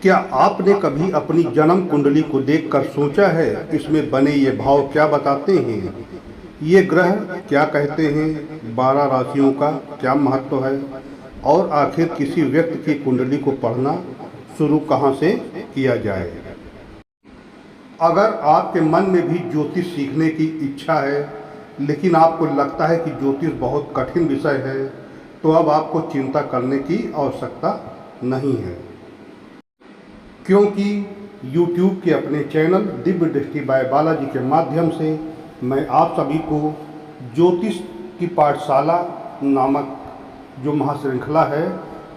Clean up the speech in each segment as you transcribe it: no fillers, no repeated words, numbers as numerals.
क्या आपने कभी अपनी जन्म कुंडली को देखकर सोचा है इसमें बने ये भाव क्या बताते हैं? ये ग्रह क्या कहते हैं? 12 राशियों का क्या महत्व है? और आखिर किसी व्यक्ति की कुंडली को पढ़ना शुरू कहाँ से किया जाए? अगर आपके मन में भी ज्योतिष सीखने की इच्छा है, लेकिन आपको लगता है कि ज्योतिष बहुत कठिन विषय है, तो अब आपको चिंता करने की आवश्यकता नहीं है, क्योंकि YouTube के अपने चैनल दिव्य दृष्टि बाय बालाजी के माध्यम से मैं आप सभी को ज्योतिष की पाठशाला नामक जो महाश्रृंखला है,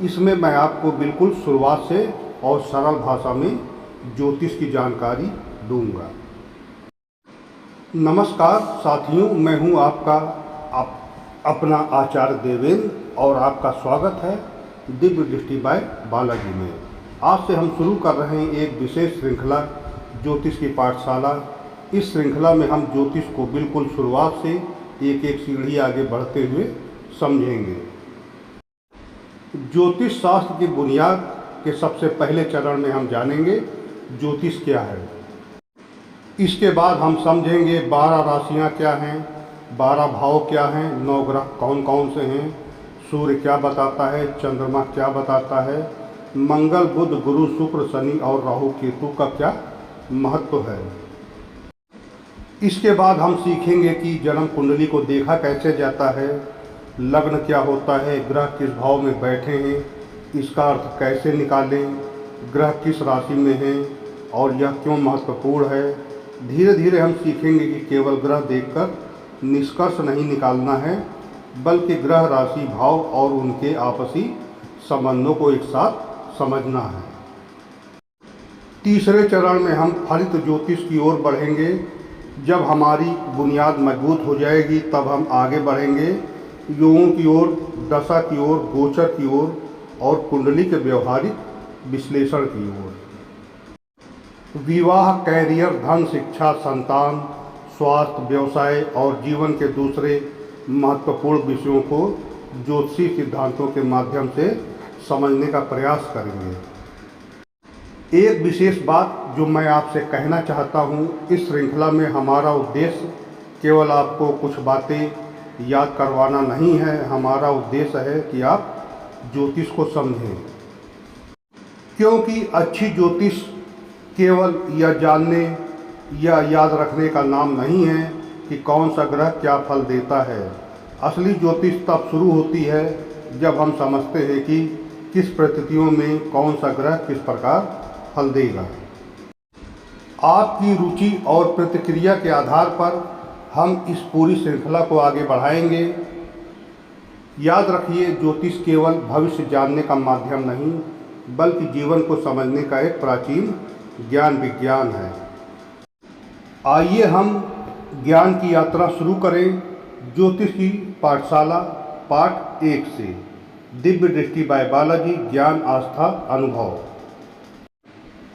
इसमें मैं आपको बिल्कुल शुरुआत से और सरल भाषा में ज्योतिष की जानकारी दूंगा। नमस्कार साथियों, मैं हूं आपका अपना आचार्य देवेंद्र और आपका स्वागत है दिव्य दृष्टि बाय बालाजी में। आज से हम शुरू कर रहे हैं एक विशेष श्रृंखला, ज्योतिष की पाठशाला। इस श्रृंखला में हम ज्योतिष को बिल्कुल शुरुआत से एक एक सीढ़ी आगे बढ़ते हुए समझेंगे। ज्योतिष शास्त्र की बुनियाद के सबसे पहले चरण में हम जानेंगे ज्योतिष क्या है। इसके बाद हम समझेंगे 12 राशियाँ क्या हैं, 12 भाव क्या हैं, 9 ग्रह कौन कौन से हैं, सूर्य क्या बताता है, चंद्रमा क्या बताता है, मंगल बुध गुरु शुक्र शनि और राहु केतु का क्या महत्व है। इसके बाद हम सीखेंगे कि जन्म कुंडली को देखा कैसे जाता है, लग्न क्या होता है, ग्रह किस भाव में बैठे हैं, इसका अर्थ कैसे निकालें, ग्रह किस राशि में हैं और यह क्यों महत्वपूर्ण है। धीरे धीरे हम सीखेंगे कि केवल ग्रह देखकर निष्कर्ष नहीं निकालना है, बल्कि ग्रह राशि भाव और उनके आपसी संबंधों को एक साथ समझना है। तीसरे चरण में हम फलित ज्योतिष की ओर बढ़ेंगे। जब हमारी बुनियाद मजबूत हो जाएगी तब हम आगे बढ़ेंगे योगों की ओर, दशा की ओर, गोचर की ओर और कुंडली के व्यवहारिक विश्लेषण की ओर। विवाह, कैरियर, धन, शिक्षा, संतान, स्वास्थ्य, व्यवसाय और जीवन के दूसरे महत्वपूर्ण विषयों को ज्योतिषी सिद्धांतों के माध्यम से समझने का प्रयास करेंगे। एक विशेष बात जो मैं आपसे कहना चाहता हूँ, इस श्रृंखला में हमारा उद्देश्य केवल आपको कुछ बातें याद करवाना नहीं है। हमारा उद्देश्य है कि आप ज्योतिष को समझें, क्योंकि अच्छी ज्योतिष केवल यह जानने या याद रखने का नाम नहीं है कि कौन सा ग्रह क्या फल देता है। असली ज्योतिष तब शुरू होती है जब हम समझते हैं कि किस परिस्थितियों में कौन सा ग्रह किस प्रकार फल देगा। आपकी रुचि और प्रतिक्रिया के आधार पर हम इस पूरी श्रृंखला को आगे बढ़ाएंगे। याद रखिए, ज्योतिष केवल भविष्य जानने का माध्यम नहीं, बल्कि जीवन को समझने का एक प्राचीन ज्ञान विज्ञान है। आइए हम ज्ञान की यात्रा शुरू करें ज्योतिष की पाठशाला पाठ 1 से। दिव्य दृष्टि बाय बालाजी, ज्ञान, आस्था, अनुभव।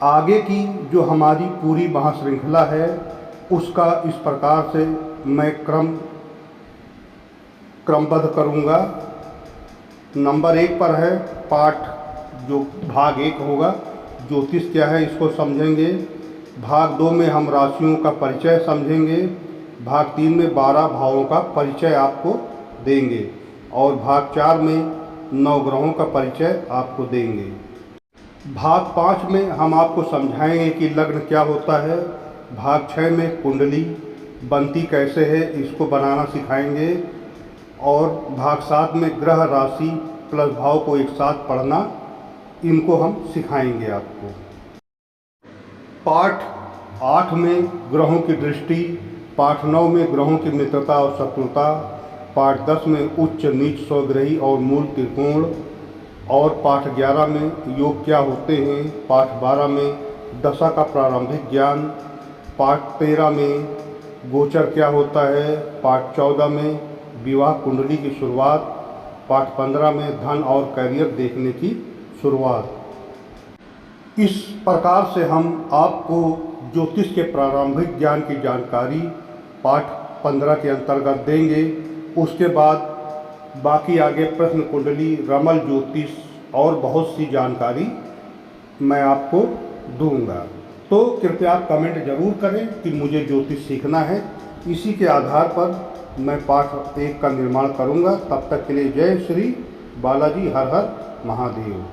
आगे की जो हमारी पूरी महाश्रृंखला है उसका इस प्रकार से मैं क्रमबद्ध करूँगा। नंबर 1 पर है पाठ, जो भाग 1 होगा, ज्योतिष क्या है इसको समझेंगे। भाग 2 में हम राशियों का परिचय समझेंगे। भाग 3 में 12 भावों का परिचय आपको देंगे और भाग 4 में 9 ग्रहों का परिचय आपको देंगे। भाग 5 में हम आपको समझाएंगे कि लग्न क्या होता है। भाग 6 में कुंडली बनती कैसे है, इसको बनाना सिखाएंगे। और भाग 7 में ग्रह राशि प्लस भाव को एक साथ पढ़ना, इनको हम सिखाएंगे आपको। पाठ 8 में ग्रहों की दृष्टि, पाठ 9 में ग्रहों की मित्रता और शत्रुता, पाठ 10 में उच्च नीच स्वग्रही और मूल त्रिकोण, और पाठ 11 में योग क्या होते हैं, पाठ 12 में दशा का प्रारंभिक ज्ञान, पाठ 13 में गोचर क्या होता है, पाठ 14 में विवाह कुंडली की शुरुआत, पाठ 15 में धन और करियर देखने की शुरुआत। इस प्रकार से हम आपको ज्योतिष के प्रारंभिक ज्ञान की जानकारी पाठ 15 के अंतर्गत देंगे। उसके बाद बाकी आगे प्रश्न कुंडली, रमल ज्योतिष और बहुत सी जानकारी मैं आपको दूंगा। तो कृपया आप कमेंट जरूर करें कि मुझे ज्योतिष सीखना है। इसी के आधार पर मैं पाठ 1 का निर्माण करूंगा। तब तक के लिए जय श्री बालाजी, हर हर महादेव।